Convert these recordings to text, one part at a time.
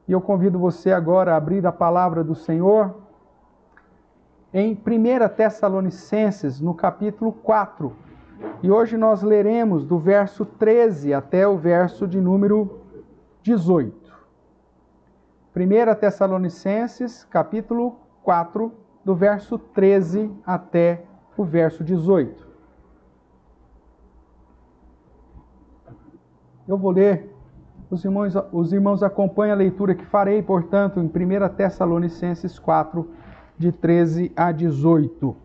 E eu convido você agora a abrir a palavra do Senhor em 1 Tessalonicenses, no capítulo 4. E hoje nós leremos do verso 13 até o verso de número 18. 1 Tessalonicenses, capítulo 4, do verso 13 até o verso 18. Eu vou ler, os irmãos acompanhem a leitura que farei, portanto, em 1 Tessalonicenses 4, de 13 a 18.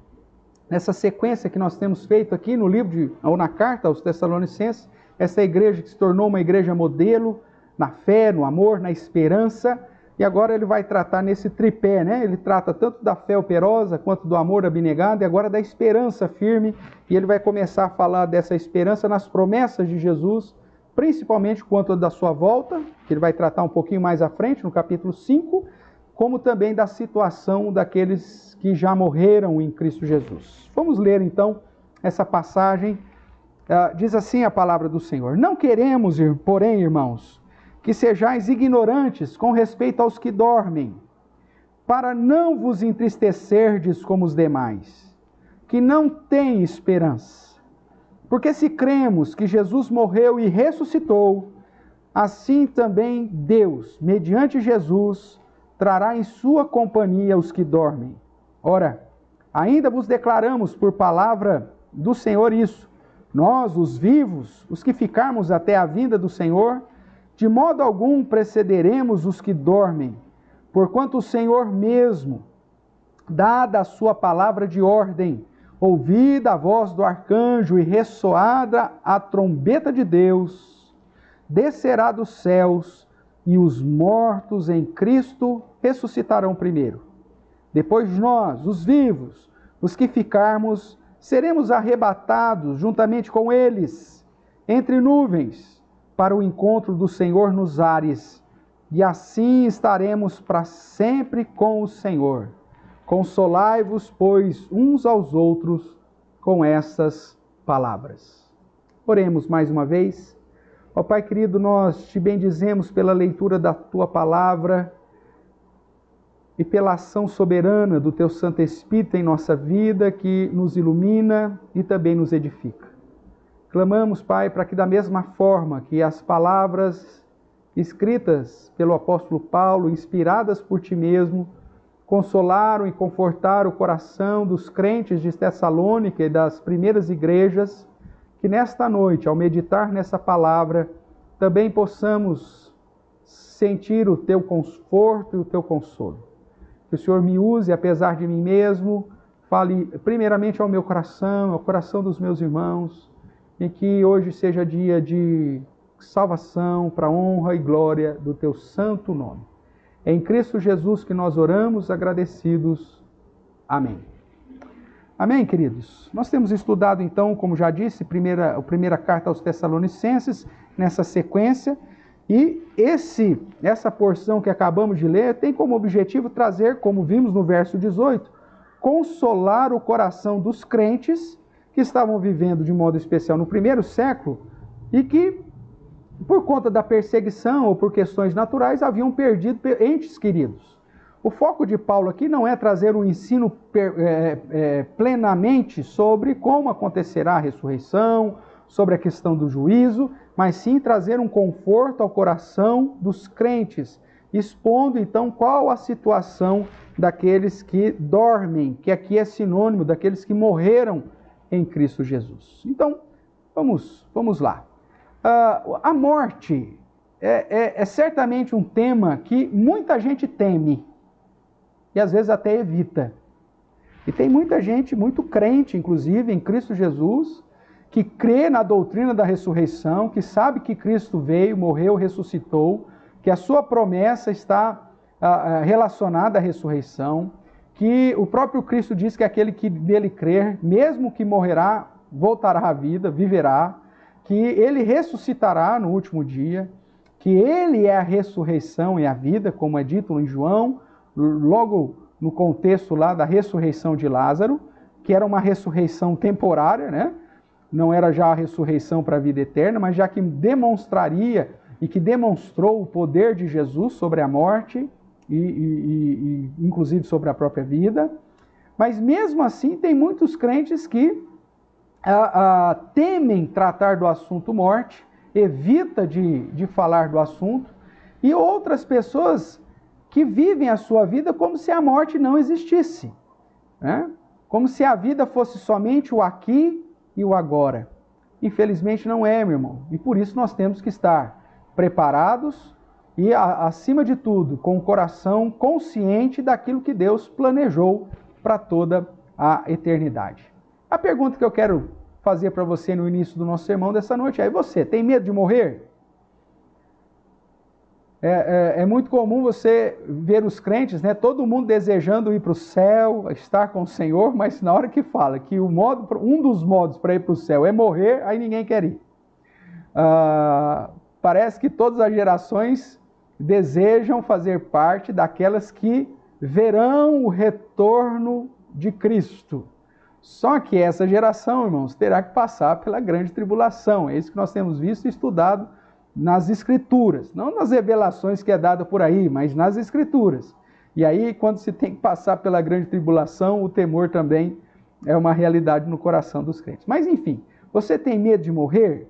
Nessa sequência que nós temos feito aqui no livro, ou na carta aos Tessalonicenses, essa igreja que se tornou uma igreja modelo, na fé, no amor, na esperança, e agora ele vai tratar nesse tripé, né? Ele trata tanto da fé operosa, quanto do amor abnegado, e agora da esperança firme, e ele vai começar a falar dessa esperança nas promessas de Jesus, principalmente quanto da sua volta, que ele vai tratar um pouquinho mais à frente, no capítulo 5, como também da situação daqueles que já morreram em Cristo Jesus. Vamos ler então essa passagem. Diz assim a palavra do Senhor: Não queremos, porém, irmãos, que sejais ignorantes com respeito aos que dormem, para não vos entristecerdes como os demais, que não têm esperança. Porque se cremos que Jesus morreu e ressuscitou, assim também Deus, mediante Jesus, trará em sua companhia os que dormem. Ora, ainda vos declaramos por palavra do Senhor isso: nós, os vivos, os que ficarmos até a vinda do Senhor, de modo algum precederemos os que dormem, porquanto o Senhor mesmo, dada a sua palavra de ordem, ouvida a voz do arcanjo e ressoada a trombeta de Deus, descerá dos céus, e os mortos em Cristo ressuscitarão primeiro. Depois nós, os vivos, os que ficarmos, seremos arrebatados juntamente com eles, entre nuvens, para o encontro do Senhor nos ares, e assim estaremos para sempre com o Senhor. Consolai-vos, pois, uns aos outros com essas palavras. Oremos mais uma vez. Ó Pai querido, nós te bendizemos pela leitura da Tua palavra e pela ação soberana do Teu Santo Espírito em nossa vida, que nos ilumina e também nos edifica. Clamamos, Pai, para que da mesma forma que as palavras escritas pelo apóstolo Paulo, inspiradas por Ti mesmo, consolaram e confortaram o coração dos crentes de Tessalônica e das primeiras igrejas, que nesta noite, ao meditar nessa palavra, também possamos sentir o Teu conforto e o Teu consolo. Que o Senhor me use, apesar de mim mesmo, fale primeiramente ao meu coração, ao coração dos meus irmãos, e que hoje seja dia de salvação para a honra e glória do Teu santo nome. É em Cristo Jesus que nós oramos, agradecidos. Amém. Amém, queridos? Nós temos estudado, então, como já disse, a primeira carta aos Tessalonicenses, nessa sequência, e essa porção que acabamos de ler tem como objetivo trazer, como vimos no verso 18, consolar o coração dos crentes que estavam vivendo de modo especial no primeiro século e que, por conta da perseguição ou por questões naturais, haviam perdido entes queridos. O foco de Paulo aqui não é trazer um ensino plenamente sobre como acontecerá a ressurreição, sobre a questão do juízo, mas sim trazer um conforto ao coração dos crentes, expondo então qual a situação daqueles que dormem, que aqui é sinônimo daqueles que morreram em Cristo Jesus. Então, vamos lá. A morte é certamente um tema que muita gente teme e às vezes até evita. E tem muita gente, muito crente, inclusive, em Cristo Jesus, que crê na doutrina da ressurreição, que sabe que Cristo veio, morreu, ressuscitou, que a sua promessa está relacionada à ressurreição, que o próprio Cristo diz que aquele que nele crer, mesmo que morrerá, voltará à vida, viverá, que ele ressuscitará no último dia, que ele é a ressurreição e a vida, como é dito em João, logo no contexto lá da ressurreição de Lázaro, que era uma ressurreição temporária, né? Não era já a ressurreição para a vida eterna, mas já que demonstraria e que demonstrou o poder de Jesus sobre a morte e inclusive sobre a própria vida. Mas mesmo assim tem muitos crentes que temem tratar do assunto morte, evita de falar do assunto, e outras pessoas que vivem a sua vida como se a morte não existisse, né? Como se a vida fosse somente o aqui e o agora. Infelizmente não é, meu irmão, e por isso nós temos que estar preparados e, acima de tudo, com o coração consciente daquilo que Deus planejou para toda a eternidade. A pergunta que eu quero fazer para você no início do nosso sermão dessa noite é: e você, tem medo de morrer? É muito comum você ver os crentes, né, todo mundo desejando ir para o céu, estar com o Senhor, mas na hora que fala que um dos modos para ir para o céu é morrer, aí ninguém quer ir. Parece que todas as gerações desejam fazer parte daquelas que verão o retorno de Cristo. Só que essa geração, irmãos, terá que passar pela grande tribulação. É isso que nós temos visto e estudado nas Escrituras. Não nas revelações que é dada por aí, mas nas Escrituras. E aí, quando se tem que passar pela grande tribulação, o temor também é uma realidade no coração dos crentes. Mas enfim, você tem medo de morrer?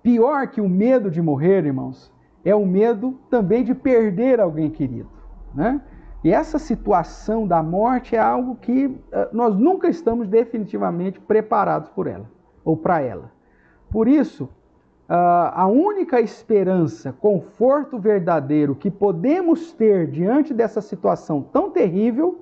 Pior que o medo de morrer, irmãos, é o medo também de perder alguém querido, né? E essa situação da morte é algo que nós nunca estamos definitivamente preparados por ela, ou para ela. Por isso, a única esperança, conforto verdadeiro que podemos ter diante dessa situação tão terrível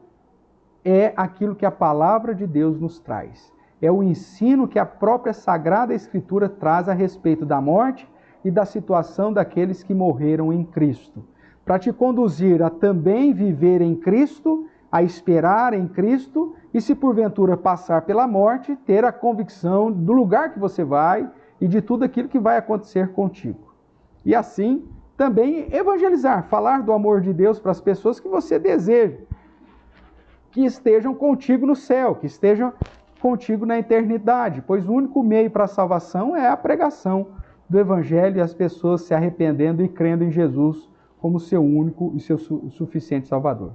é aquilo que a palavra de Deus nos traz. É o ensino que a própria Sagrada Escritura traz a respeito da morte e da situação daqueles que morreram em Cristo, para te conduzir a também viver em Cristo, a esperar em Cristo, e se porventura passar pela morte, ter a convicção do lugar que você vai e de tudo aquilo que vai acontecer contigo. E assim, também evangelizar, falar do amor de Deus para as pessoas que você deseja, que estejam contigo no céu, que estejam contigo na eternidade, pois o único meio para a salvação é a pregação do Evangelho e as pessoas se arrependendo e crendo em Jesus como seu único e seu suficiente Salvador.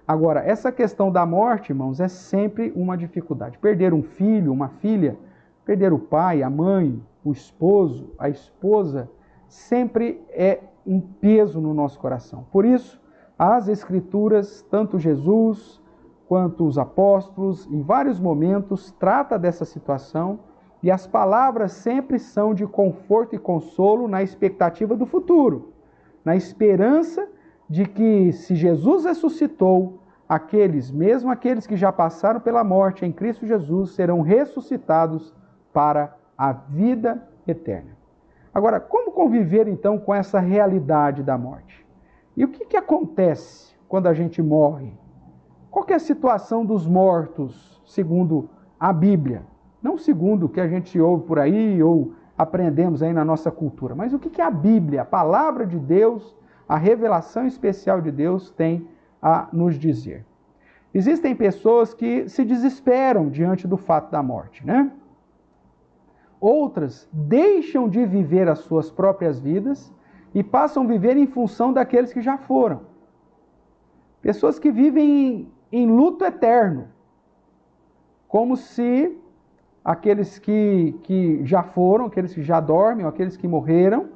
Agora, essa questão da morte, irmãos, é sempre uma dificuldade. Perder um filho, uma filha, perder o pai, a mãe, o esposo, a esposa, sempre é um peso no nosso coração. Por isso, as Escrituras, tanto Jesus quanto os apóstolos, em vários momentos, trata dessa situação, e as palavras sempre são de conforto e consolo na expectativa do futuro, na esperança de que, se Jesus ressuscitou, mesmo aqueles que já passaram pela morte em Cristo Jesus, serão ressuscitados para a vida eterna. Agora, como conviver então com essa realidade da morte? E o que acontece quando a gente morre? Qual que é a situação dos mortos, segundo a Bíblia? Não segundo o que a gente ouve por aí ou aprendemos aí na nossa cultura, mas o que a Bíblia, a palavra de Deus, a revelação especial de Deus tem a nos dizer. Existem pessoas que se desesperam diante do fato da morte, né? Outras deixam de viver as suas próprias vidas e passam a viver em função daqueles que já foram. Pessoas que vivem em luto eterno, como se aqueles que já foram, aqueles que já dormem, aqueles que morreram,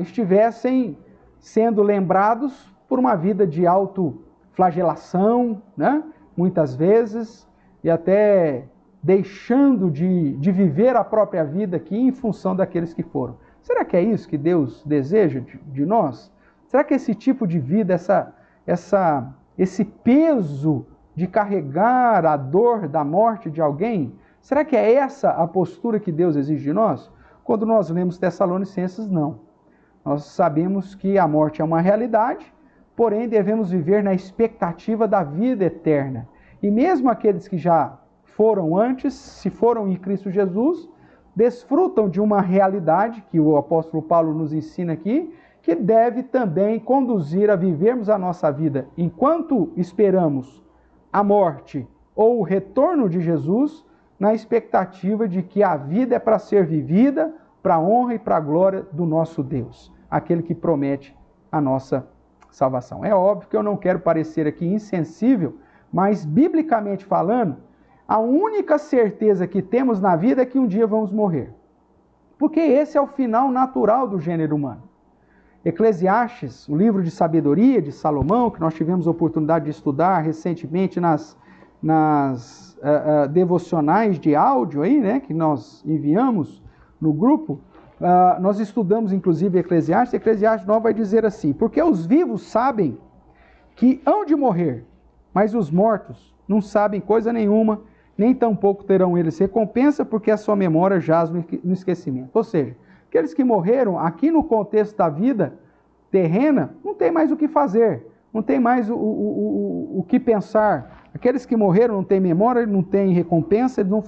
estivessem sendo lembrados por uma vida de autoflagelação, né? Muitas vezes, e até deixando de viver a própria vida aqui em função daqueles que foram. Será que é isso que Deus deseja de nós? Será que esse tipo de vida, esse peso de carregar a dor da morte de alguém, será que é essa a postura que Deus exige de nós? Quando nós lemos Tessalonicenses, não. Nós sabemos que a morte é uma realidade, porém devemos viver na expectativa da vida eterna. E mesmo aqueles que já foram antes, se foram em Cristo Jesus, desfrutam de uma realidade que o apóstolo Paulo nos ensina aqui, que deve também conduzir a vivermos a nossa vida enquanto esperamos a morte ou o retorno de Jesus, na expectativa de que a vida é para ser vivida para a honra e para a glória do nosso Deus, aquele que promete a nossa salvação. É óbvio que eu não quero parecer aqui insensível, mas biblicamente falando, a única certeza que temos na vida é que um dia vamos morrer. Porque esse é o final natural do gênero humano. Eclesiastes, o livro de sabedoria de Salomão, que nós tivemos a oportunidade de estudar recentemente nas devocionais de áudio aí, né, que nós enviamos no grupo, nós estudamos inclusive Eclesiastes. Eclesiastes 9 vai dizer assim: porque os vivos sabem que hão de morrer, mas os mortos não sabem coisa nenhuma, nem tampouco terão eles recompensa, porque a sua memória jaz no esquecimento. Ou seja, aqueles que morreram aqui no contexto da vida terrena, não tem mais o que fazer, não tem mais o que pensar. Aqueles que morreram não têm memória, não têm recompensa, eles não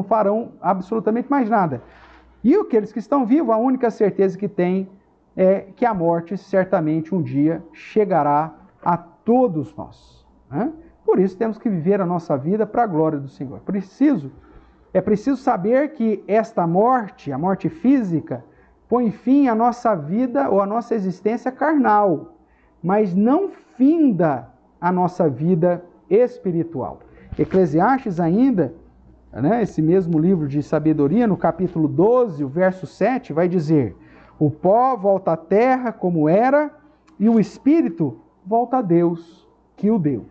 farão absolutamente mais nada. E aqueles que estão vivos, a única certeza que têm é que a morte certamente um dia chegará a todos nós, né? Por isso temos que viver a nossa vida para a glória do Senhor. É preciso saber que esta morte, a morte física, põe fim à nossa vida ou à nossa existência carnal, mas não finda a nossa vida espiritual. Eclesiastes ainda, né, esse mesmo livro de sabedoria, no capítulo 12, o verso 7, vai dizer: o pó volta à terra como era, e o espírito volta a Deus que o deu.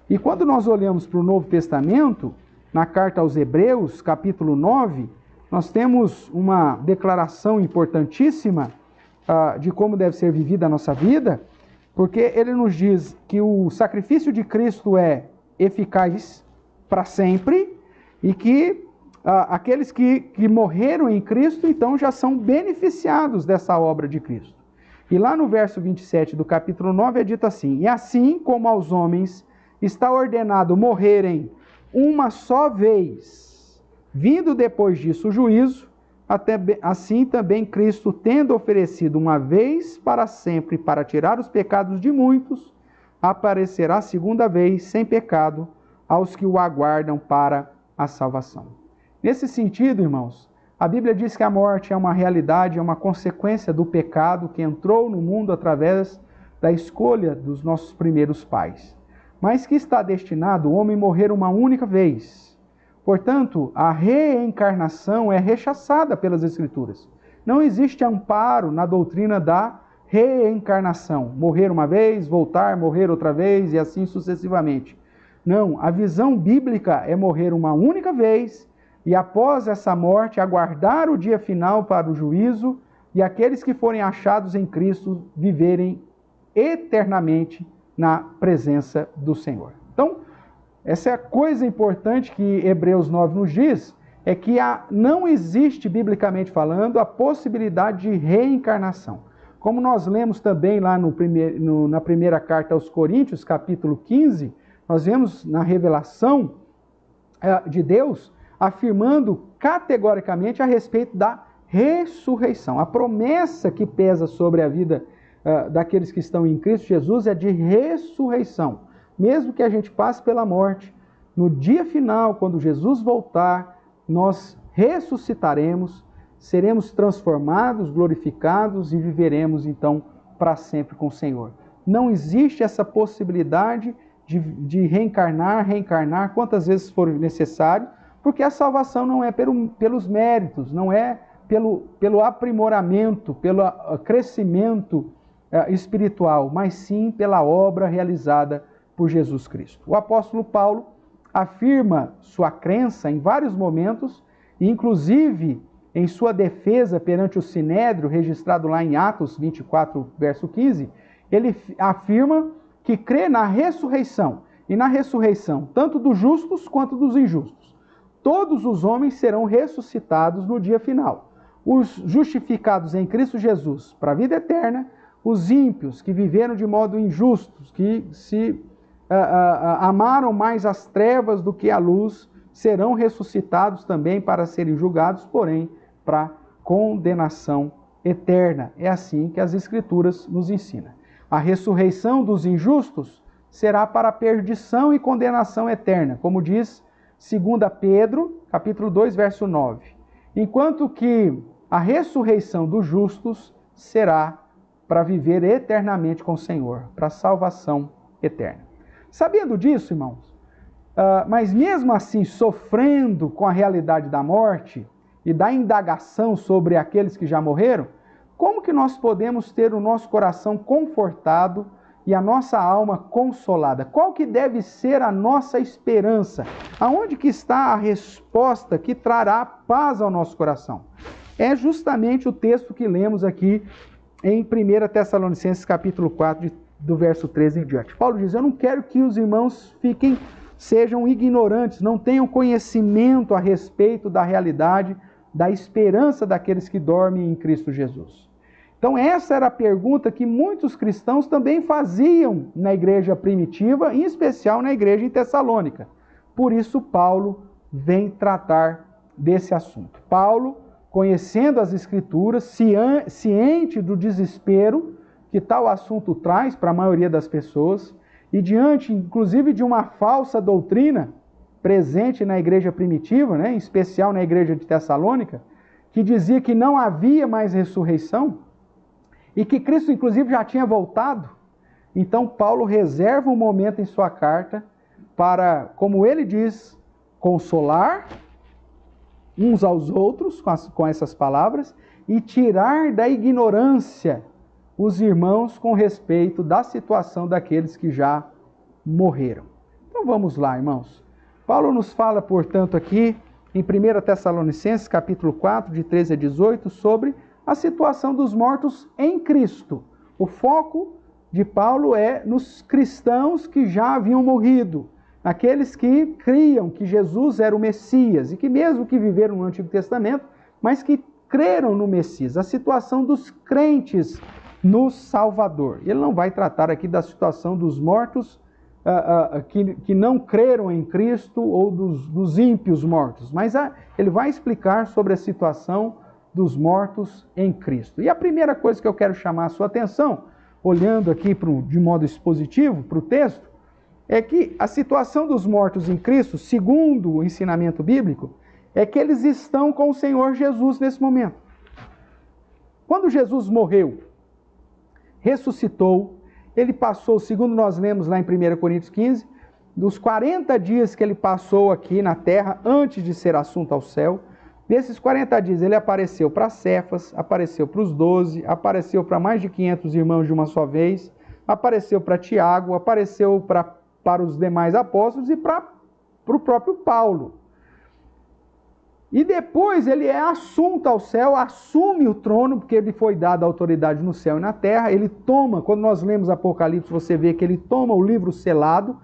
E quando nós olhamos para o Novo Testamento, na carta aos Hebreus, capítulo 9, nós temos uma declaração importantíssima de como deve ser vivida a nossa vida, porque ele nos diz que o sacrifício de Cristo é eficaz para sempre e que aqueles que morreram em Cristo, então, já são beneficiados dessa obra de Cristo. E lá no verso 27 do capítulo 9 é dito assim: e assim como aos homens está ordenado morrerem uma só vez, vindo depois disso o juízo, assim também Cristo, tendo oferecido uma vez para sempre para tirar os pecados de muitos, aparecerá segunda vez sem pecado aos que o aguardam para a salvação. Nesse sentido, irmãos, a Bíblia diz que a morte é uma realidade, é uma consequência do pecado que entrou no mundo através da escolha dos nossos primeiros pais, mas que está destinado o homem morrer uma única vez. Portanto, a reencarnação é rechaçada pelas Escrituras. Não existe amparo na doutrina da reencarnação. Morrer uma vez, voltar, morrer outra vez e assim sucessivamente. Não, a visão bíblica é morrer uma única vez e após essa morte aguardar o dia final para o juízo e aqueles que forem achados em Cristo viverem eternamente na presença do Senhor. Então, essa é a coisa importante que Hebreus 9 nos diz, é que não existe, biblicamente falando, a possibilidade de reencarnação. Como nós lemos também lá na primeira carta aos Coríntios, capítulo 15, nós vemos na revelação de Deus afirmando categoricamente a respeito da ressurreição. A promessa que pesa sobre a vida daqueles que estão em Cristo Jesus é de ressurreição. Mesmo que a gente passe pela morte, no dia final, quando Jesus voltar, nós ressuscitaremos, seremos transformados, glorificados e viveremos então para sempre com o Senhor. Não existe essa possibilidade de reencarnar quantas vezes for necessário, porque a salvação não é pelos méritos, não é pelo aprimoramento, pelo crescimento espiritual, mas sim pela obra realizada por Jesus Cristo. O apóstolo Paulo afirma sua crença em vários momentos, inclusive em sua defesa perante o Sinédrio, registrado lá em Atos 24, verso 15, ele afirma que crê na ressurreição, e na ressurreição tanto dos justos quanto dos injustos. Todos os homens serão ressuscitados no dia final. Os justificados em Cristo Jesus para a vida eterna, os ímpios que viveram de modo injusto, que se amaram mais as trevas do que a luz, serão ressuscitados também para serem julgados, porém, para condenação eterna. É assim que as Escrituras nos ensinam. A ressurreição dos injustos será para perdição e condenação eterna, como diz 2 Pedro, capítulo 2, verso 9. Enquanto que a ressurreição dos justos será para viver eternamente com o Senhor, para a salvação eterna. Sabendo disso, irmãos, mas mesmo assim sofrendo com a realidade da morte e da indagação sobre aqueles que já morreram, como que nós podemos ter o nosso coração confortado e a nossa alma consolada? Qual que deve ser a nossa esperança? Aonde que está a resposta que trará paz ao nosso coração? É justamente o texto que lemos aqui em 1 Tessalonicenses capítulo 4, do verso 13 em diante. Paulo diz: eu não quero que os irmãos sejam ignorantes, não tenham conhecimento a respeito da realidade, da esperança daqueles que dormem em Cristo Jesus. Então essa era a pergunta que muitos cristãos também faziam na igreja primitiva, em especial na igreja em Tessalônica. Por isso Paulo vem tratar desse assunto. Paulo, conhecendo as Escrituras, ciente do desespero que tal assunto traz para a maioria das pessoas, e diante, inclusive, de uma falsa doutrina presente na igreja primitiva, né, em especial na igreja de Tessalônica, que dizia que não havia mais ressurreição, e que Cristo, inclusive, já tinha voltado. Então, Paulo reserva um momento em sua carta para, como ele diz, consolar uns aos outros com essas palavras e tirar da ignorância os irmãos com respeito da situação daqueles que já morreram. Então vamos lá, irmãos. Paulo nos fala, portanto, aqui em 1 Tessalonicenses, capítulo 4, de 13 a 18, sobre a situação dos mortos em Cristo. O foco de Paulo é nos cristãos que já haviam morrido, aqueles que criam que Jesus era o Messias e que mesmo que viveram no Antigo Testamento, mas que creram no Messias. A situação dos crentes no Salvador. Ele não vai tratar aqui da situação dos mortos que não creram em Cristo ou dos ímpios mortos, mas ele vai explicar sobre a situação dos mortos em Cristo. E a primeira coisa que eu quero chamar a sua atenção, olhando aqui de modo expositivo para o texto, é que a situação dos mortos em Cristo, segundo o ensinamento bíblico, é que eles estão com o Senhor Jesus nesse momento. Quando Jesus morreu, ressuscitou, ele passou, segundo nós lemos lá em 1 Coríntios 15, dos 40 dias que ele passou aqui na terra, antes de ser assunto ao céu, desses 40 dias ele apareceu para Cefas, apareceu para os 12, apareceu para mais de 500 irmãos de uma só vez, apareceu para Tiago, apareceu para os demais apóstolos e para o próprio Paulo. E depois ele é assunto ao céu, assume o trono, porque ele foi dado a autoridade no céu e na terra. Ele toma, quando nós lemos Apocalipse, você vê que ele toma o livro selado,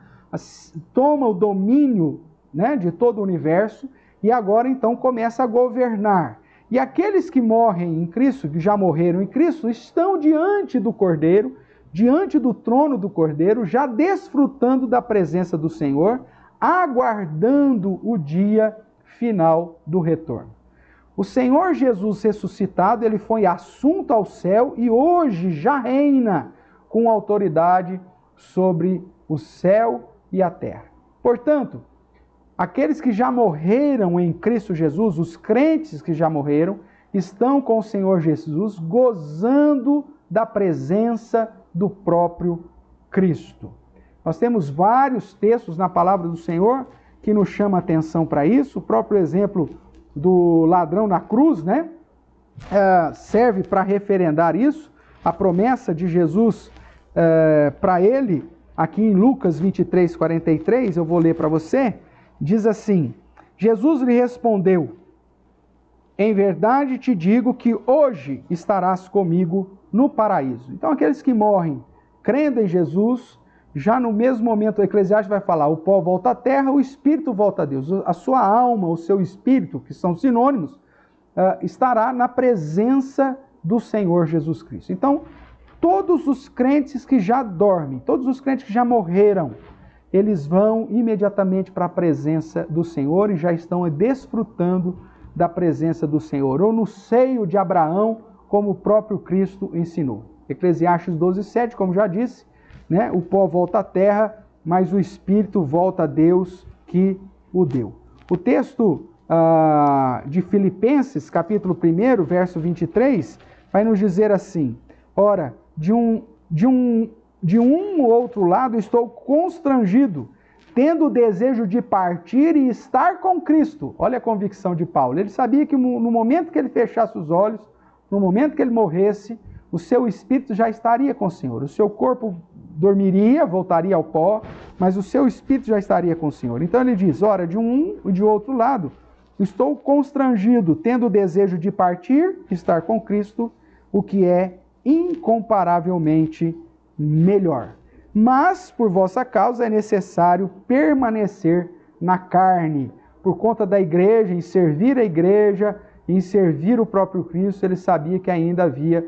toma o domínio, né, de todo o universo, e agora então começa a governar. E aqueles que morrem em Cristo, que já morreram em Cristo, estão diante do Cordeiro, diante do trono do Cordeiro, já desfrutando da presença do Senhor, aguardando o dia final do retorno. O Senhor Jesus ressuscitado, ele foi assunto ao céu e hoje já reina com autoridade sobre o céu e a terra. Portanto, aqueles que já morreram em Cristo Jesus, os crentes que já morreram, estão com o Senhor Jesus, gozando da presença do próprio Cristo. Nós temos vários textos na palavra do Senhor que nos chama a atenção para isso. O próprio exemplo do ladrão na cruz, né? Serve para referendar isso. A promessa de Jesus para ele, aqui em Lucas 23, 43, eu vou ler para você, diz assim: Jesus lhe respondeu: em verdade te digo que hoje estarás comigo no paraíso. Então aqueles que morrem crendo em Jesus, já no mesmo momento o Eclesiastes vai falar, o pó volta à terra, o espírito volta a Deus. A sua alma, o seu espírito, que são sinônimos, estará na presença do Senhor Jesus Cristo. Então, todos os crentes que já dormem, todos os crentes que já morreram, eles vão imediatamente para a presença do Senhor e já estão desfrutando da presença do Senhor, ou no seio de Abraão, como o próprio Cristo ensinou. Eclesiastes 12:7, como já disse, né? O pó volta à terra, mas o espírito volta a Deus que o deu. O texto de Filipenses, capítulo 1, verso 23, vai nos dizer assim: ora, de um ou outro lado estou constrangido, tendo o desejo de partir e estar com Cristo. Olha a convicção de Paulo. Ele sabia que no momento que ele fechasse os olhos, no momento que ele morresse, o seu espírito já estaria com o Senhor. O seu corpo dormiria, voltaria ao pó, mas o seu espírito já estaria com o Senhor. Então ele diz: ora, de um e de outro lado, estou constrangido, tendo o desejo de partir e estar com Cristo, o que é incomparavelmente melhor. Mas, por vossa causa, é necessário permanecer na carne. Por conta da igreja, em servir a igreja, em servir o próprio Cristo, ele sabia que ainda havia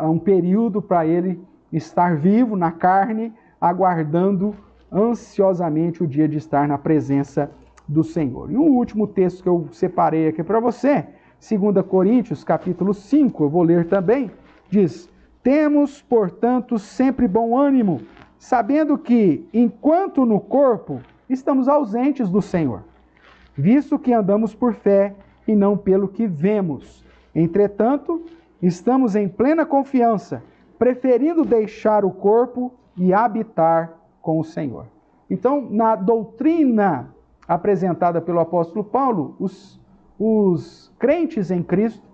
um período para ele estar vivo na carne, aguardando ansiosamente o dia de estar na presença do Senhor. E o último texto que eu separei aqui para você, 2 Coríntios, capítulo 5, eu vou ler também, diz: temos, portanto, sempre bom ânimo, sabendo que, enquanto no corpo, estamos ausentes do Senhor, visto que andamos por fé e não pelo que vemos. Entretanto, estamos em plena confiança, preferindo deixar o corpo e habitar com o Senhor. Então, na doutrina apresentada pelo apóstolo Paulo, os crentes em Cristo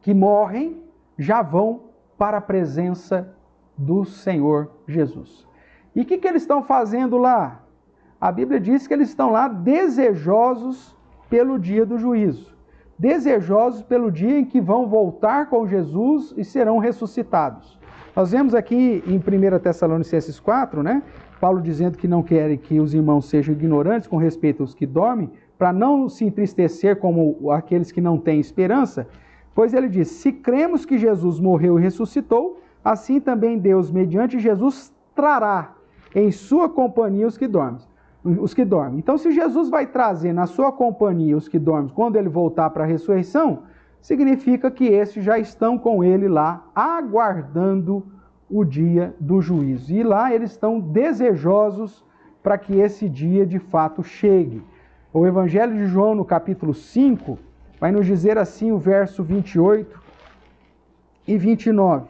que morrem já vão para a presença do Senhor Jesus. E o que eles estão fazendo lá? A Bíblia diz que eles estão lá desejosos pelo dia do juízo, desejosos pelo dia em que vão voltar com Jesus e serão ressuscitados. Nós vemos aqui em 1 Tessalonicenses 4, né, Paulo dizendo que não quer que os irmãos sejam ignorantes com respeito aos que dormem, para não se entristecer como aqueles que não têm esperança, pois ele diz: se cremos que Jesus morreu e ressuscitou, assim também Deus, mediante Jesus, trará em sua companhia os que dormem. Então, se Jesus vai trazer na sua companhia os que dormem quando ele voltar para a ressurreição, significa que esses já estão com ele lá, aguardando o dia do juízo. E lá eles estão desejosos para que esse dia de fato chegue. O Evangelho de João, no capítulo 5, vai nos dizer assim, o verso 28 e 29.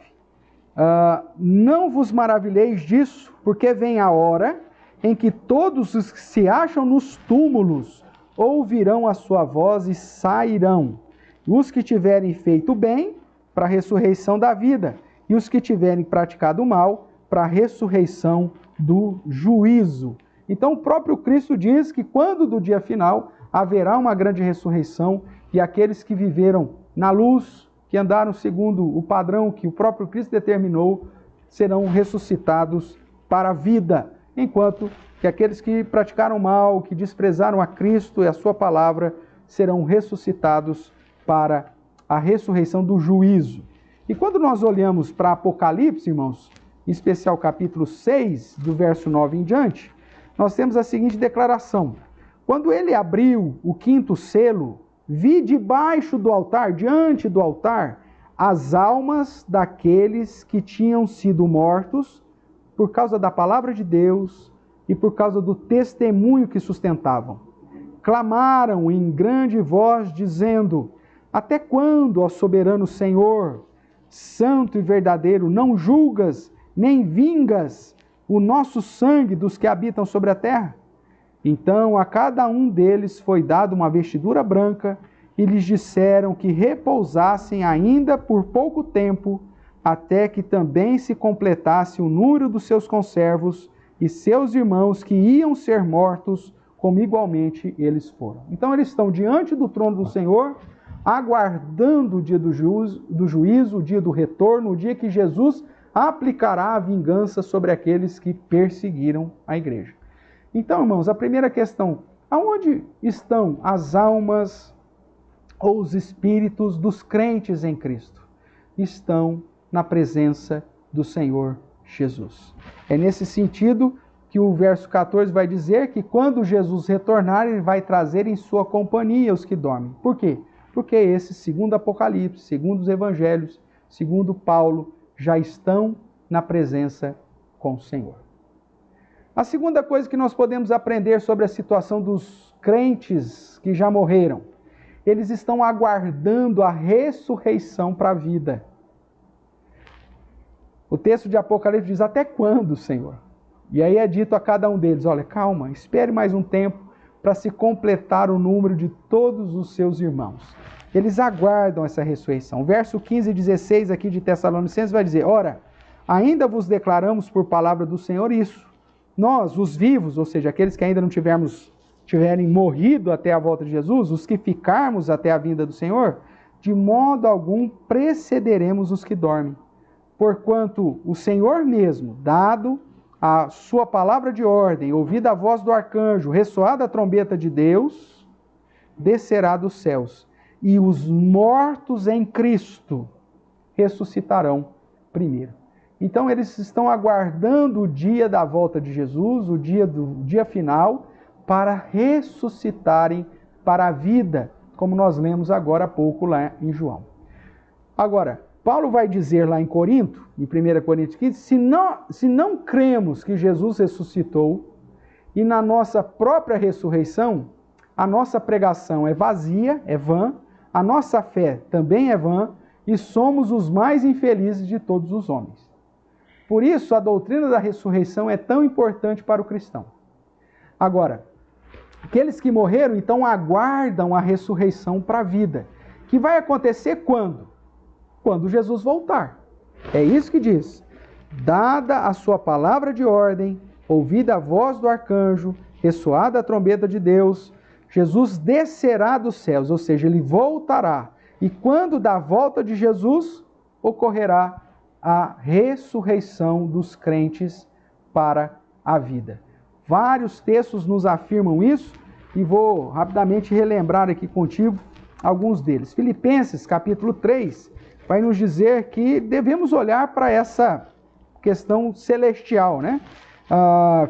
Não vos maravilheis disso, porque vem a hora em que todos os que se acham nos túmulos ouvirão a sua voz e sairão. Os que tiverem feito bem, para a ressurreição da vida, e os que tiverem praticado o mal, para a ressurreição do juízo. Então o próprio Cristo diz que quando do dia final haverá uma grande ressurreição, e aqueles que viveram na luz, que andaram segundo o padrão que o próprio Cristo determinou, serão ressuscitados para a vida, enquanto que aqueles que praticaram mal, que desprezaram a Cristo e a sua palavra, serão ressuscitados para a ressurreição do juízo. E quando nós olhamos para Apocalipse, irmãos, em especial capítulo 6, do verso 9 em diante, nós temos a seguinte declaração: quando ele abriu o quinto selo, vi debaixo do altar, diante do altar, as almas daqueles que tinham sido mortos por causa da palavra de Deus e por causa do testemunho que sustentavam. Clamaram em grande voz, dizendo: até quando, ó soberano Senhor, santo e verdadeiro, não julgas nem vingas o nosso sangue dos que habitam sobre a terra? Então a cada um deles foi dada uma vestidura branca, e lhes disseram que repousassem ainda por pouco tempo, até que também se completasse o número dos seus conservos e seus irmãos que iam ser mortos, como igualmente eles foram. Então eles estão diante do trono do Senhor, aguardando o dia do juízo, o dia do retorno, o dia que Jesus aplicará a vingança sobre aqueles que perseguiram a igreja. Então, irmãos, a primeira questão: aonde estão as almas ou os espíritos dos crentes em Cristo? Estão na presença do Senhor Jesus. É nesse sentido que o verso 14 vai dizer que quando Jesus retornar, ele vai trazer em sua companhia os que dormem. Por quê? Porque esses, segundo Apocalipse, segundo os Evangelhos, segundo Paulo, já estão na presença com o Senhor. A segunda coisa que nós podemos aprender sobre a situação dos crentes que já morreram, eles estão aguardando a ressurreição para a vida. O texto de Apocalipse diz: até quando, Senhor? E aí é dito a cada um deles: olha, calma, espere mais um tempo para se completar o número de todos os seus irmãos. Eles aguardam essa ressurreição. O verso 15 e 16 aqui de Tessalonicenses vai dizer: ora, ainda vos declaramos por palavra do Senhor isso. Nós, os vivos, ou seja, aqueles que ainda não tiverem morrido até a volta de Jesus, os que ficarmos até a vinda do Senhor, de modo algum precederemos os que dormem. Porquanto o Senhor mesmo, dado a sua palavra de ordem, ouvida a voz do arcanjo, ressoada a trombeta de Deus, descerá dos céus, e os mortos em Cristo ressuscitarão primeiro. Então eles estão aguardando o dia da volta de Jesus, o dia final, para ressuscitarem para a vida, como nós lemos agora há pouco lá em João. Agora, Paulo vai dizer lá em Corinto, em 1 Coríntios 15, se não cremos que Jesus ressuscitou, e na nossa própria ressurreição, a nossa pregação é vazia, é vã, a nossa fé também é vã, e somos os mais infelizes de todos os homens. Por isso, a doutrina da ressurreição é tão importante para o cristão. Agora, aqueles que morreram, então, aguardam a ressurreição para a vida, que vai acontecer quando? Quando Jesus voltar. É isso que diz: dada a sua palavra de ordem, ouvida a voz do arcanjo, ressoada a trombeta de Deus, Jesus descerá dos céus, ou seja, ele voltará. E quando da volta de Jesus, ocorrerá a ressurreição dos crentes para a vida. Vários textos nos afirmam isso e vou rapidamente relembrar aqui contigo alguns deles. Filipenses, capítulo 3, vai nos dizer que devemos olhar para essa questão celestial, né?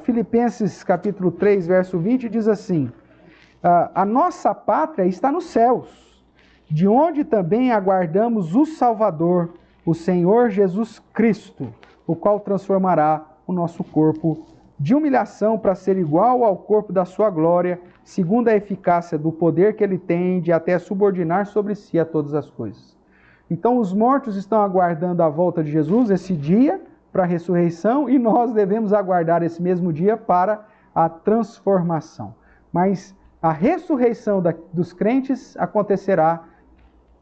Filipenses, capítulo 3, verso 20, diz assim: a nossa pátria está nos céus, de onde também aguardamos o Salvador, o Senhor Jesus Cristo, o qual transformará o nosso corpo de humilhação para ser igual ao corpo da sua glória, segundo a eficácia do poder que ele tem de até subordinar sobre si a todas as coisas. Então os mortos estão aguardando a volta de Jesus, esse dia, para a ressurreição, e nós devemos aguardar esse mesmo dia para a transformação. Mas a ressurreição dos crentes acontecerá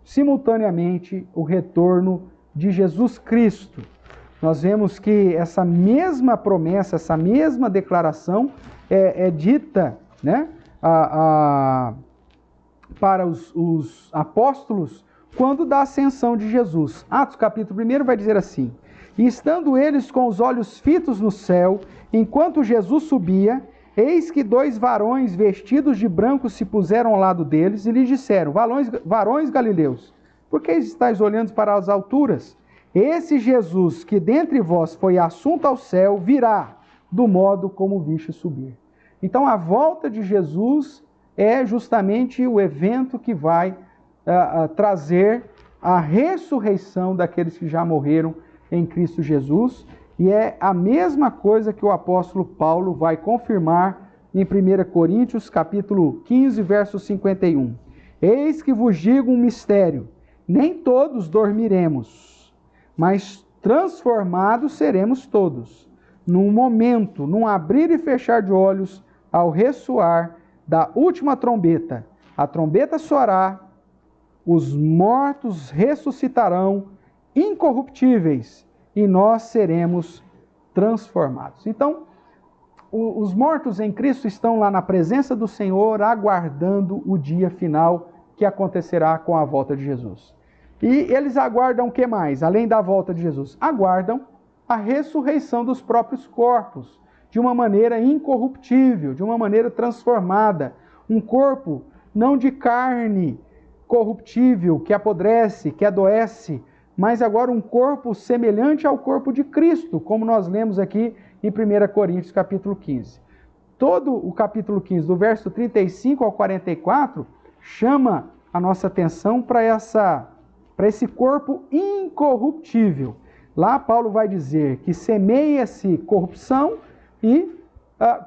simultaneamente o retorno de Jesus Cristo. Nós vemos que essa mesma promessa, essa mesma declaração é dita, né, para os apóstolos quando da ascensão de Jesus. Atos capítulo 1 vai dizer assim: e estando eles com os olhos fitos no céu, enquanto Jesus subia, eis que 2 varões vestidos de branco se puseram ao lado deles e lhes disseram: varões galileus, por que estáis olhando para as alturas? Esse Jesus que dentre vós foi assunto ao céu, virá do modo como viste subir. Então a volta de Jesus é justamente o evento que vai trazer a ressurreição daqueles que já morreram em Cristo Jesus, e é a mesma coisa que o apóstolo Paulo vai confirmar em 1 Coríntios capítulo 15, verso 51. Eis que vos digo um mistério: nem todos dormiremos, mas transformados seremos todos, num momento, num abrir e fechar de olhos, ao ressoar da última trombeta. A trombeta soará, os mortos ressuscitarão incorruptíveis, e nós seremos transformados. Então, os mortos em Cristo estão lá na presença do Senhor, aguardando o dia final que acontecerá com a volta de Jesus. E eles aguardam o que mais? Além da volta de Jesus, aguardam a ressurreição dos próprios corpos, de uma maneira incorruptível, de uma maneira transformada. Um corpo não de carne corruptível, que apodrece, que adoece, mas agora um corpo semelhante ao corpo de Cristo, como nós lemos aqui em 1 Coríntios capítulo 15. Todo o capítulo 15, do verso 35 ao 44, chama a nossa atenção para esse corpo incorruptível. Lá Paulo vai dizer que semeia-se corrupção e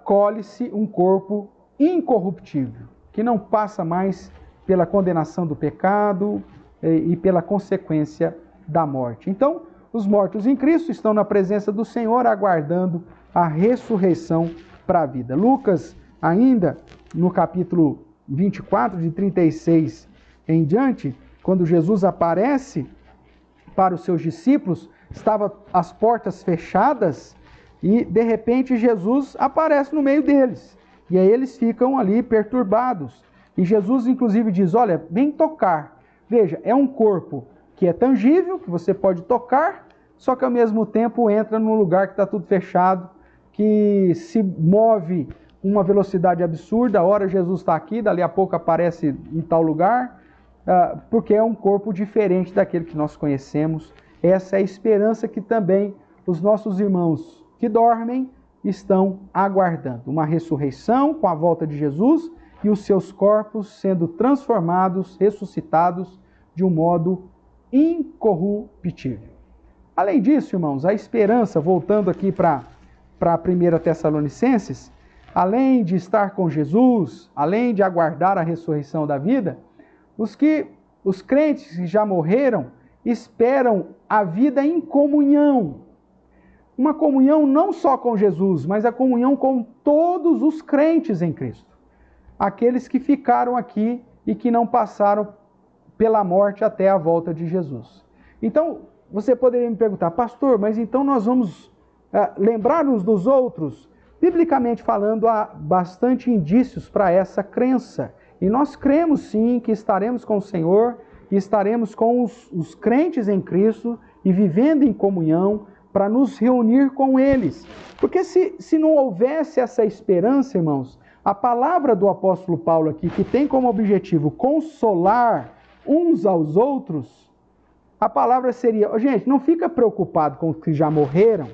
colhe-se um corpo incorruptível, que não passa mais pela condenação do pecado e pela consequência da morte. Então, os mortos em Cristo estão na presença do Senhor, aguardando a ressurreição para a vida. Lucas, ainda no capítulo 24, de 36 em diante, quando Jesus aparece para os seus discípulos, estavam as portas fechadas e, de repente, Jesus aparece no meio deles. E aí eles ficam ali perturbados. E Jesus, inclusive, diz, olha, vem tocar. Veja, é um corpo que é tangível, que você pode tocar, só que ao mesmo tempo entra num lugar que está tudo fechado, que se move uma velocidade absurda. A hora Jesus está aqui, dali a pouco aparece em tal lugar, porque é um corpo diferente daquele que nós conhecemos. Essa é a esperança que também os nossos irmãos que dormem estão aguardando. Uma ressurreição com a volta de Jesus e os seus corpos sendo transformados, ressuscitados de um modo incorruptível. Além disso, irmãos, a esperança, voltando aqui para 1 Tessalonicenses, além de estar com Jesus, além de aguardar a ressurreição da vida, os crentes que já morreram esperam a vida em comunhão. Uma comunhão não só com Jesus, mas a comunhão com todos os crentes em Cristo. Aqueles que ficaram aqui e que não passaram pela morte até a volta de Jesus. Então, você poderia me perguntar, pastor, mas então nós vamos lembrar uns dos outros? Biblicamente falando, há bastante indícios para essa crença. E nós cremos sim que estaremos com o Senhor e estaremos com os crentes em Cristo e vivendo em comunhão para nos reunir com eles. Porque se não houvesse essa esperança, irmãos, a palavra do apóstolo Paulo aqui, que tem como objetivo consolar uns aos outros, a palavra seria, gente, não fica preocupado com os que já morreram,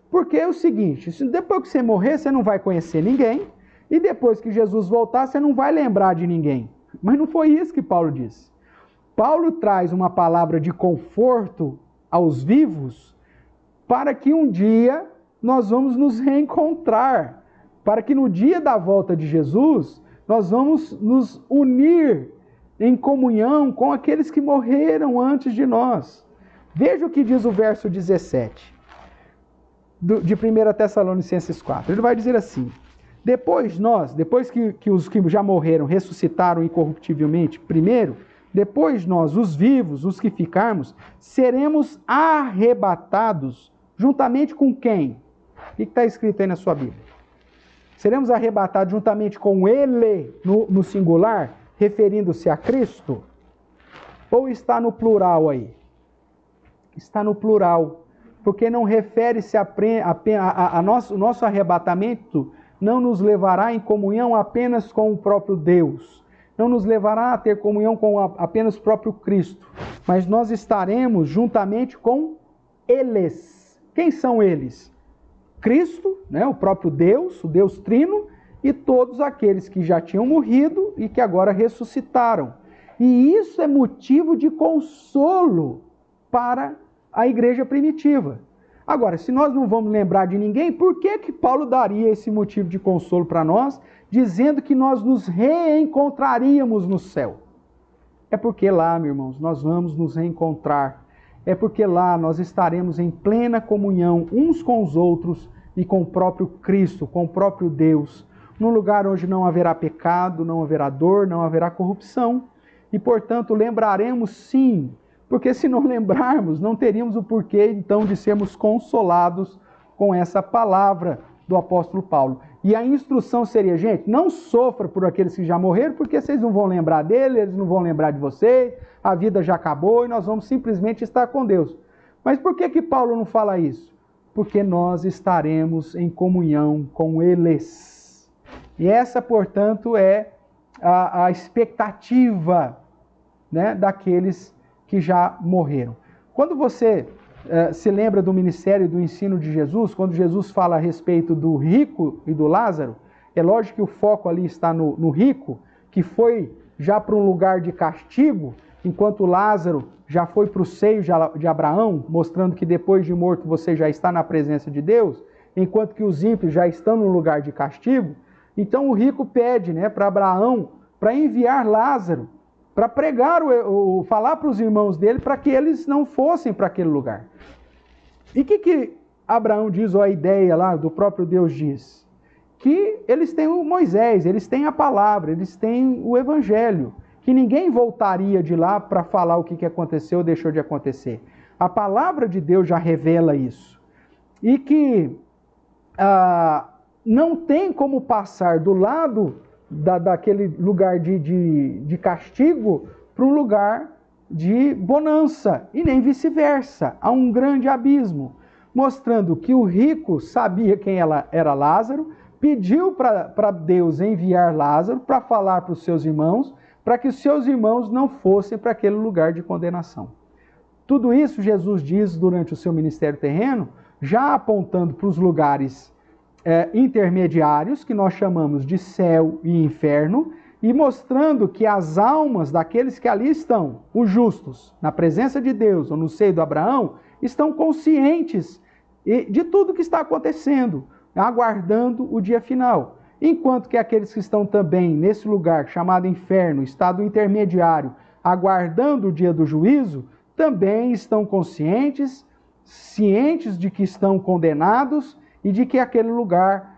porque é o seguinte, depois que você morrer, você não vai conhecer ninguém, e depois que Jesus voltar, você não vai lembrar de ninguém. Mas não foi isso que Paulo disse. Paulo traz uma palavra de conforto aos vivos, para que um dia nós vamos nos reencontrar, para que no dia da volta de Jesus, nós vamos nos unir em comunhão com aqueles que morreram antes de nós. Veja o que diz o verso 17 de 1 Tessalonicenses 4. Ele vai dizer assim, depois que os que já morreram ressuscitaram incorruptivelmente, primeiro, depois nós, os vivos, os que ficarmos, seremos arrebatados juntamente com quem? O que está escrito aí na sua Bíblia? Seremos arrebatados juntamente com ele, no singular, referindo-se a Cristo? Ou está no plural aí? Está no plural, porque não refere-se o nosso arrebatamento não nos levará em comunhão apenas com o próprio Deus, não nos levará a ter comunhão com apenas o próprio Cristo, mas nós estaremos juntamente com eles. Quem são eles? Cristo, né, o próprio Deus, o Deus Trino, e todos aqueles que já tinham morrido e que agora ressuscitaram. E isso é motivo de consolo para a igreja primitiva. Agora, se nós não vamos lembrar de ninguém, por que Paulo daria esse motivo de consolo para nós, dizendo que nós nos reencontraríamos no céu? É porque lá, meus irmãos, nós vamos nos reencontrar. É porque lá nós estaremos em plena comunhão uns com os outros e com o próprio Cristo, com o próprio Deus, num lugar onde não haverá pecado, não haverá dor, não haverá corrupção. E, portanto, lembraremos sim, porque se não lembrarmos, não teríamos o porquê, então, de sermos consolados com essa palavra do apóstolo Paulo. E a instrução seria, gente, não sofra por aqueles que já morreram, porque vocês não vão lembrar dele, eles não vão lembrar de vocês, a vida já acabou e nós vamos simplesmente estar com Deus. Mas por que Paulo não fala isso? Porque nós estaremos em comunhão com eles. E essa, portanto, é a expectativa, né, daqueles que já morreram. Quando você se lembra do ministério e do ensino de Jesus, quando Jesus fala a respeito do rico e do Lázaro, é lógico que o foco ali está no rico, que foi já para um lugar de castigo, enquanto Lázaro já foi para o seio de Abraão, mostrando que depois de morto você já está na presença de Deus. enquanto que os ímpios já estão no lugar de castigo. Então o rico pede, né, para Abraão para enviar Lázaro, para pregar, falar para os irmãos dele, para que eles não fossem para aquele lugar. E o que Abraão diz, ou a ideia lá do próprio Deus diz? Que eles têm o Moisés, eles têm a palavra, eles têm o evangelho, que ninguém voltaria de lá para falar o que aconteceu ou deixou de acontecer. A palavra de Deus já revela isso. E que não tem como passar do lado daquele lugar de castigo para um lugar de bonança, e nem vice-versa. Há um grande abismo, mostrando que o rico sabia quem era Lázaro, pediu para Deus enviar Lázaro para falar para os seus irmãos, para que os seus irmãos não fossem para aquele lugar de condenação. Tudo isso Jesus diz durante o seu ministério terreno, já apontando para os lugares intermediários, que nós chamamos de céu e inferno, e mostrando que as almas daqueles que ali estão, os justos, na presença de Deus ou no seio do Abraão, estão conscientes de tudo que está acontecendo, aguardando o dia final. Enquanto que aqueles que estão também nesse lugar chamado inferno, estado intermediário, aguardando o dia do juízo, também estão conscientes, cientes de que estão condenados e de que aquele lugar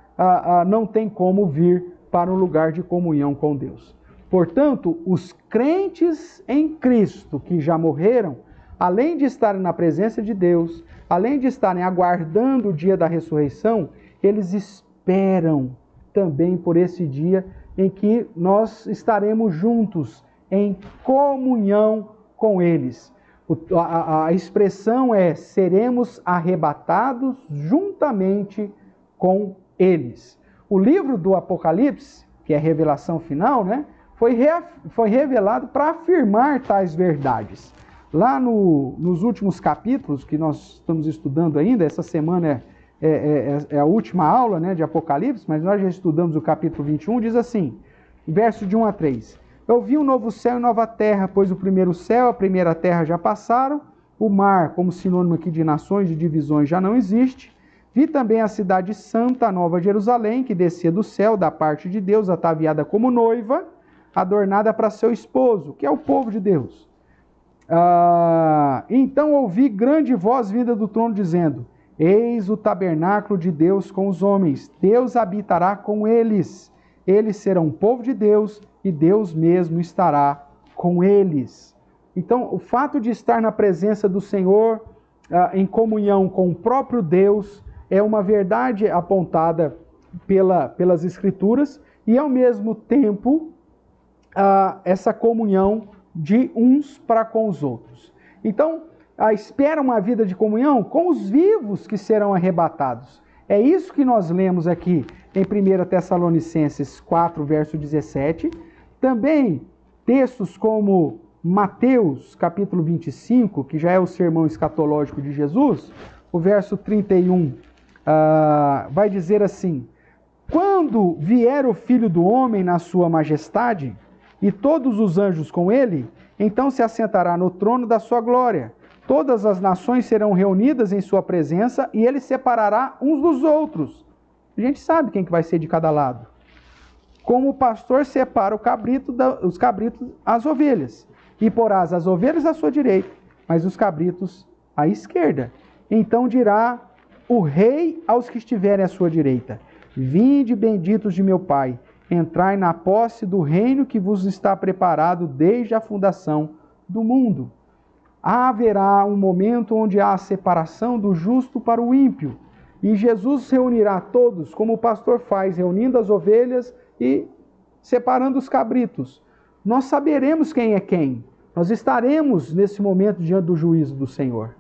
não tem como vir para um lugar de comunhão com Deus. Portanto, os crentes em Cristo que já morreram, além de estarem na presença de Deus, além de estarem aguardando o dia da ressurreição, eles esperam também por esse dia em que nós estaremos juntos em comunhão com eles. A expressão é: seremos arrebatados juntamente com eles. O livro do Apocalipse, que é a revelação final, né, foi revelado para afirmar tais verdades. Lá nos últimos capítulos que nós estamos estudando ainda, essa semana é a última aula, né, de Apocalipse, mas nós já estudamos o capítulo 21, diz assim, verso de 1 a 3. Eu vi um novo céu e nova terra, pois o primeiro céu e a primeira terra já passaram, o mar, como sinônimo aqui de nações, de divisões, já não existe. Vi também a cidade santa, a Nova Jerusalém, que descia do céu, da parte de Deus, ataviada como noiva, adornada para seu esposo, que é o povo de Deus. Então ouvi grande voz vinda do trono, dizendo: eis o tabernáculo de Deus com os homens, Deus habitará com eles, eles serão povo de Deus, e Deus mesmo estará com eles. Então, o fato de estar na presença do Senhor, em comunhão com o próprio Deus, é uma verdade apontada pelas Escrituras, e ao mesmo tempo, essa comunhão de uns para com os outros. Então, espera uma vida de comunhão com os vivos que serão arrebatados. É isso que nós lemos aqui em 1 Tessalonicenses 4, verso 17. Também textos como Mateus, capítulo 25, que já é o sermão escatológico de Jesus, o verso 31, vai dizer assim: quando vier o Filho do Homem na sua majestade, e todos os anjos com ele, então se assentará no trono da sua glória. Todas as nações serão reunidas em sua presença, e ele separará uns dos outros. A gente sabe quem que vai ser de cada lado. Como o pastor separa os cabritos às ovelhas. E porás as ovelhas à sua direita, mas os cabritos à esquerda. Então dirá o rei aos que estiverem à sua direita: vinde, benditos de meu Pai, entrai na posse do reino que vos está preparado desde a fundação do mundo. Haverá um momento onde há a separação do justo para o ímpio, e Jesus reunirá todos, como o pastor faz, reunindo as ovelhas e separando os cabritos. Nós saberemos quem é quem. Nós estaremos nesse momento diante do juízo do Senhor.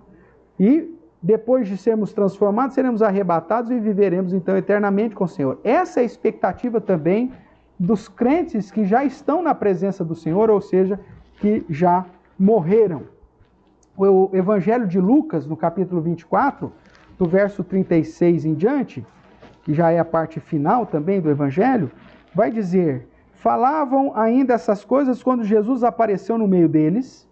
E depois de sermos transformados, seremos arrebatados e viveremos então eternamente com o Senhor. Essa é a expectativa também dos crentes que já estão na presença do Senhor, ou seja, que já morreram. O Evangelho de Lucas, no capítulo 24, do verso 36 em diante, que já é a parte final também do Evangelho, vai dizer: falavam ainda essas coisas quando Jesus apareceu no meio deles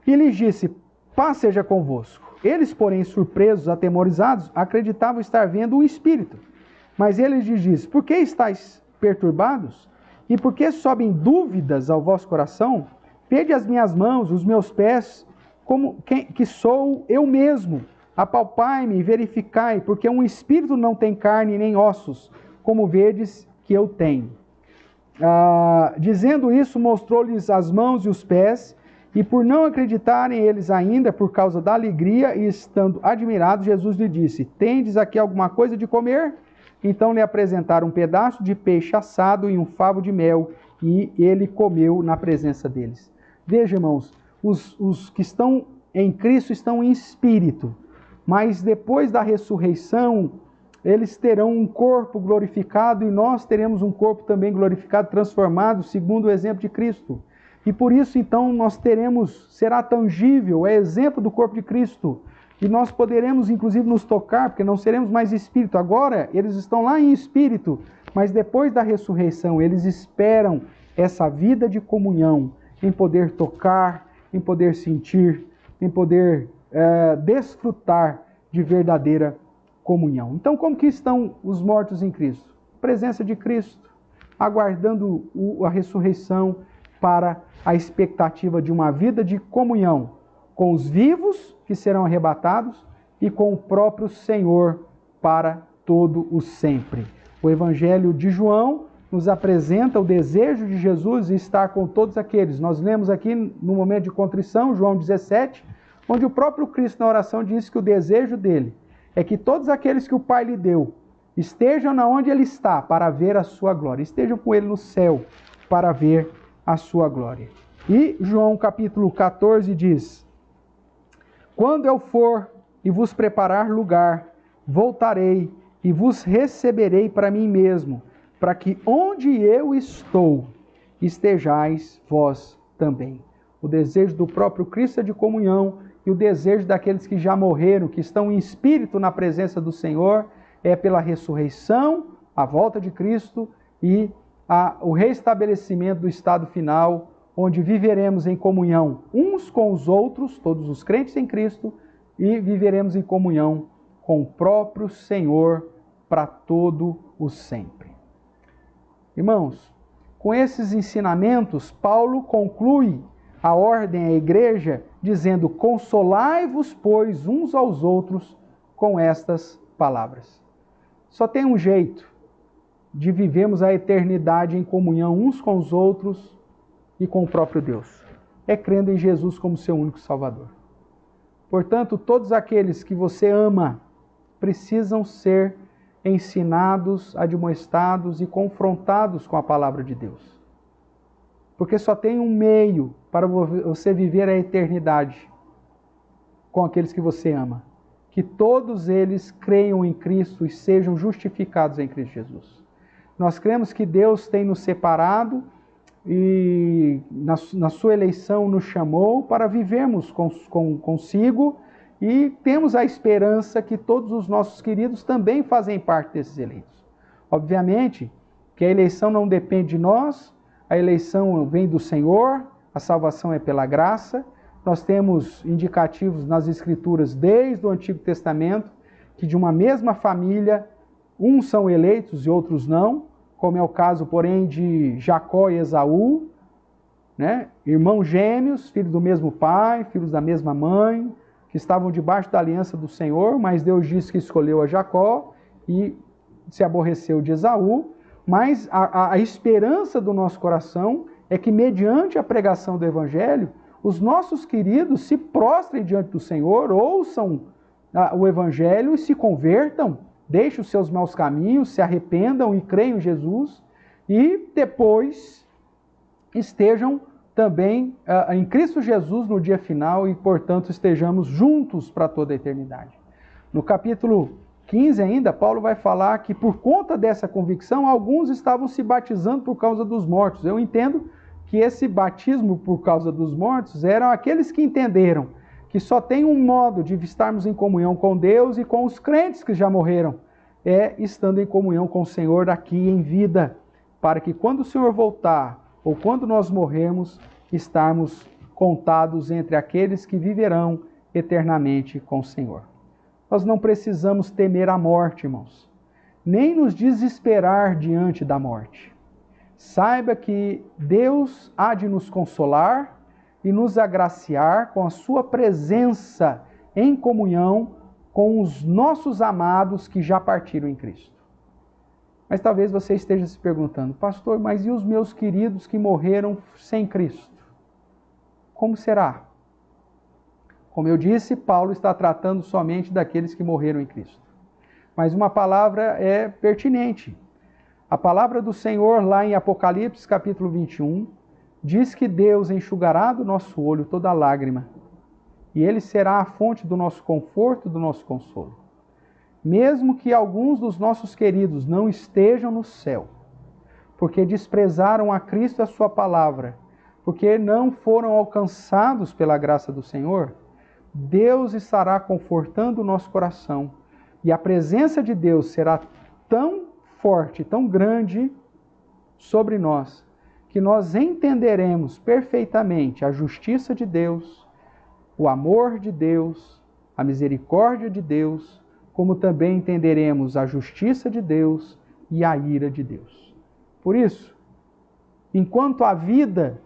e lhes disse: paz seja convosco. Eles, porém, surpresos, atemorizados, acreditavam estar vendo um espírito. Mas ele lhes disse: por que estáis perturbados? E por que sobem dúvidas ao vosso coração? Vede as minhas mãos, os meus pés, como que sou eu mesmo. Apalpai-me e verificai, porque um espírito não tem carne nem ossos, como vedes que eu tenho. Dizendo isso, mostrou-lhes as mãos e os pés, e por não acreditarem eles ainda, por causa da alegria e estando admirados, Jesus lhe disse: tendes aqui alguma coisa de comer? Então lhe apresentaram um pedaço de peixe assado e um favo de mel, e ele comeu na presença deles. Veja, irmãos, os que estão em Cristo estão em espírito, mas depois da ressurreição, eles terão um corpo glorificado e nós teremos um corpo também glorificado, transformado, segundo o exemplo de Cristo. E por isso, então, nós teremos, será tangível, é exemplo do corpo de Cristo. E nós poderemos, inclusive, nos tocar, porque não seremos mais espírito. Agora, eles estão lá em espírito, mas depois da ressurreição, eles esperam essa vida de comunhão, em poder tocar, em poder sentir, em poder desfrutar de verdadeira comunhão. Então, como que estão os mortos em Cristo? Presença de Cristo, aguardando a ressurreição para a expectativa de uma vida de comunhão com os vivos que serão arrebatados e com o próprio Senhor para todo o sempre. O Evangelho de João nos apresenta o desejo de Jesus de estar com todos aqueles. Nós lemos aqui no momento de contrição, João 17, onde o próprio Cristo na oração disse que o desejo dele é que todos aqueles que o Pai lhe deu estejam na onde ele está para ver a sua glória, estejam com ele no céu para ver a sua glória. E João capítulo 14 diz: quando eu for e vos preparar lugar, voltarei e vos receberei para mim mesmo, para que onde eu estou, estejais vós também. O desejo do próprio Cristo é de comunhão, e o desejo daqueles que já morreram, que estão em espírito na presença do Senhor, é pela ressurreição, a volta de Cristo e o restabelecimento do estado final, onde viveremos em comunhão uns com os outros, todos os crentes em Cristo, e viveremos em comunhão com o próprio Senhor para todo o sempre. Irmãos, com esses ensinamentos, Paulo conclui a ordem à igreja dizendo: consolai-vos, pois, uns aos outros com estas palavras. Só tem um jeito de vivermos a eternidade em comunhão uns com os outros e com o próprio Deus. É crendo em Jesus como seu único Salvador. Portanto, todos aqueles que você ama precisam ser ensinados, admoestados e confrontados com a palavra de Deus. Porque só tem um meio para você viver a eternidade com aqueles que você ama. Que todos eles creiam em Cristo e sejam justificados em Cristo Jesus. Nós cremos que Deus tem nos separado e na sua eleição nos chamou para vivermos consigo, e temos a esperança que todos os nossos queridos também fazem parte desses eleitos. Obviamente que a eleição não depende de nós, a eleição vem do Senhor, a salvação é pela graça. Nós temos indicativos nas Escrituras desde o Antigo Testamento que de uma mesma família, uns são eleitos e outros não, como é o caso, porém, de Jacó e Esaú, né? Irmãos gêmeos, filhos do mesmo pai, filhos da mesma mãe, que estavam debaixo da aliança do Senhor, mas Deus disse que escolheu a Jacó e se aborreceu de Esaú. Mas a esperança do nosso coração é que, mediante a pregação do Evangelho, os nossos queridos se prostrem diante do Senhor, ouçam o Evangelho e se convertam, deixem os seus maus caminhos, se arrependam e creiam em Jesus, e depois estejam também em Cristo Jesus no dia final e, portanto, estejamos juntos para toda a eternidade. No capítulo 15 ainda, Paulo vai falar que por conta dessa convicção, alguns estavam se batizando por causa dos mortos. Eu entendo que esse batismo por causa dos mortos eram aqueles que entenderam que só tem um modo de estarmos em comunhão com Deus e com os crentes que já morreram, é estando em comunhão com o Senhor aqui em vida, para que quando o Senhor voltar ou quando nós morrermos, estarmos contados entre aqueles que viverão eternamente com o Senhor. Nós não precisamos temer a morte, irmãos, nem nos desesperar diante da morte. Saiba que Deus há de nos consolar e nos agraciar com a sua presença em comunhão com os nossos amados que já partiram em Cristo. Mas talvez você esteja se perguntando, pastor, mas e os meus queridos que morreram sem Cristo? Como será? Como eu disse, Paulo está tratando somente daqueles que morreram em Cristo. Mas uma palavra é pertinente. A palavra do Senhor lá em Apocalipse capítulo 21 diz que Deus enxugará do nosso olho toda lágrima e Ele será a fonte do nosso conforto, do nosso consolo. Mesmo que alguns dos nossos queridos não estejam no céu, porque desprezaram a Cristo e a sua palavra, porque não foram alcançados pela graça do Senhor, Deus estará confortando o nosso coração e a presença de Deus será tão forte, tão grande sobre nós, que nós entenderemos perfeitamente a justiça de Deus, o amor de Deus, a misericórdia de Deus, como também entenderemos a justiça de Deus e a ira de Deus. Por isso, enquanto há vida,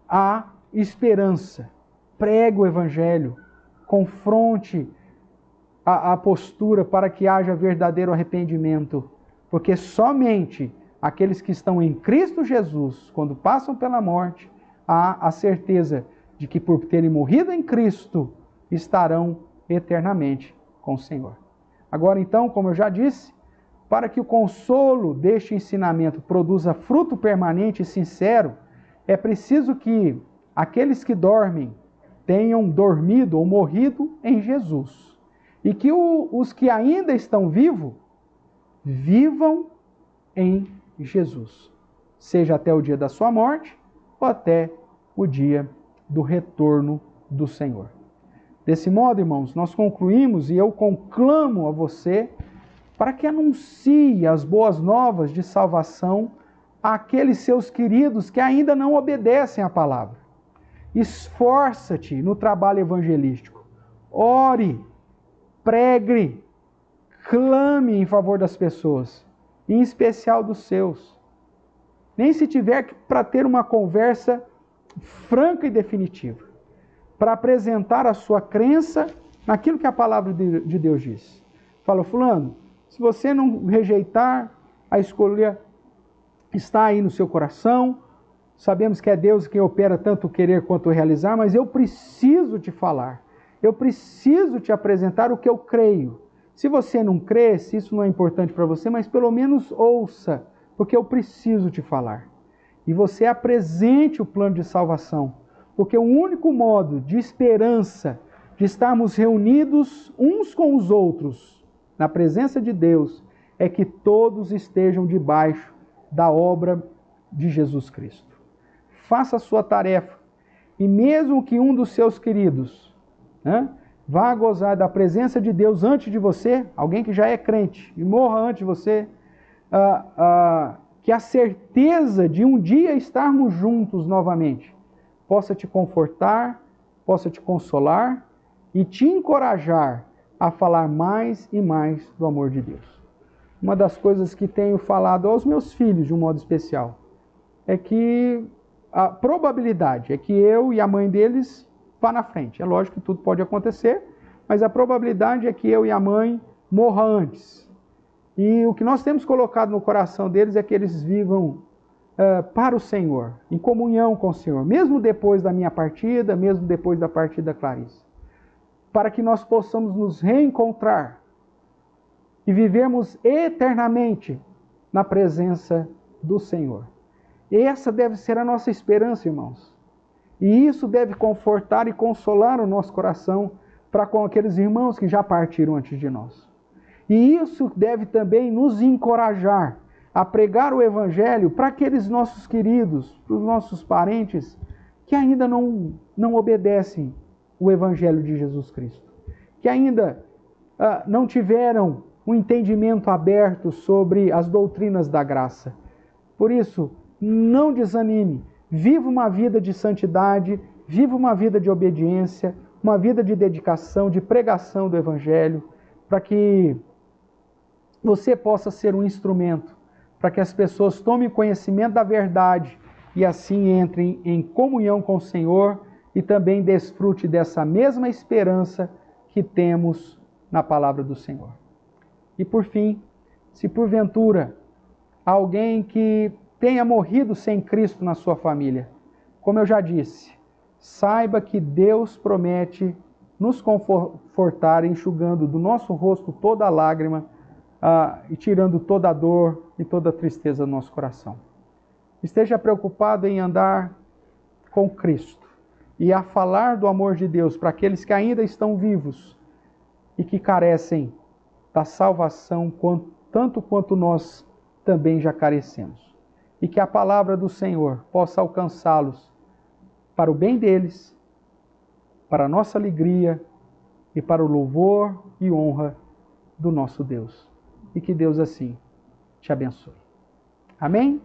há esperança. Pregue o Evangelho, confronte a postura para que haja verdadeiro arrependimento, porque somente aqueles que estão em Cristo Jesus, quando passam pela morte, há a certeza de que por terem morrido em Cristo, estarão eternamente com o Senhor. Agora então, como eu já disse, para que o consolo deste ensinamento produza fruto permanente e sincero, é preciso que aqueles que dormem tenham dormido ou morrido em Jesus. E que os que ainda estão vivos, vivam em Jesus. Seja até o dia da sua morte, ou até o dia do retorno do Senhor. Desse modo, irmãos, nós concluímos e eu conclamo a você para que anuncie as boas novas de salvação àqueles seus queridos que ainda não obedecem à palavra. Esforça-te no trabalho evangelístico. Ore, pregue, clame em favor das pessoas, em especial dos seus. Nem se tiver para ter uma conversa franca e definitiva, para apresentar a sua crença naquilo que a palavra de Deus diz. Fala, fulano, se você não rejeitar, a escolha está aí no seu coração. Sabemos que é Deus quem opera tanto o querer quanto o realizar, mas eu preciso te falar. Eu preciso te apresentar o que eu creio. Se você não crê, se isso não é importante para você, mas pelo menos ouça, porque eu preciso te falar. E você apresente o plano de salvação, porque o único modo de esperança, de estarmos reunidos uns com os outros, na presença de Deus, é que todos estejam debaixo da obra de Jesus Cristo. Faça a sua tarefa, e mesmo que um dos seus queridos vá gozar da presença de Deus antes de você, alguém que já é crente e morra antes de você, que a certeza de um dia estarmos juntos novamente possa te confortar, possa te consolar e te encorajar a falar mais e mais do amor de Deus. Uma das coisas que tenho falado aos meus filhos de um modo especial é que a probabilidade é que eu e a mãe deles vá na frente. É lógico que tudo pode acontecer, mas a probabilidade é que eu e a mãe morra antes. E o que nós temos colocado no coração deles é que eles vivam para o Senhor, em comunhão com o Senhor, mesmo depois da minha partida, mesmo depois da partida da Clarice. Para que nós possamos nos reencontrar e vivermos eternamente na presença do Senhor. Essa deve ser a nossa esperança, irmãos. E isso deve confortar e consolar o nosso coração para com aqueles irmãos que já partiram antes de nós. E isso deve também nos encorajar a pregar o Evangelho para aqueles nossos queridos, para os nossos parentes que ainda não obedecem o Evangelho de Jesus Cristo, que ainda não tiveram um entendimento aberto sobre as doutrinas da graça. Por isso, não desanime, viva uma vida de santidade, viva uma vida de obediência, uma vida de dedicação, de pregação do Evangelho, para que você possa ser um instrumento, para que as pessoas tomem conhecimento da verdade e assim entrem em comunhão com o Senhor e também desfrute dessa mesma esperança que temos na palavra do Senhor. E por fim, se porventura alguém que tenha morrido sem Cristo na sua família, como eu já disse, saiba que Deus promete nos confortar, enxugando do nosso rosto toda a lágrima e tirando toda a dor e toda a tristeza do nosso coração. Esteja preocupado em andar com Cristo e a falar do amor de Deus para aqueles que ainda estão vivos e que carecem da salvação tanto quanto nós também já carecemos. E que a palavra do Senhor possa alcançá-los para o bem deles, para a nossa alegria e para o louvor e honra do nosso Deus. E que Deus assim te abençoe. Amém?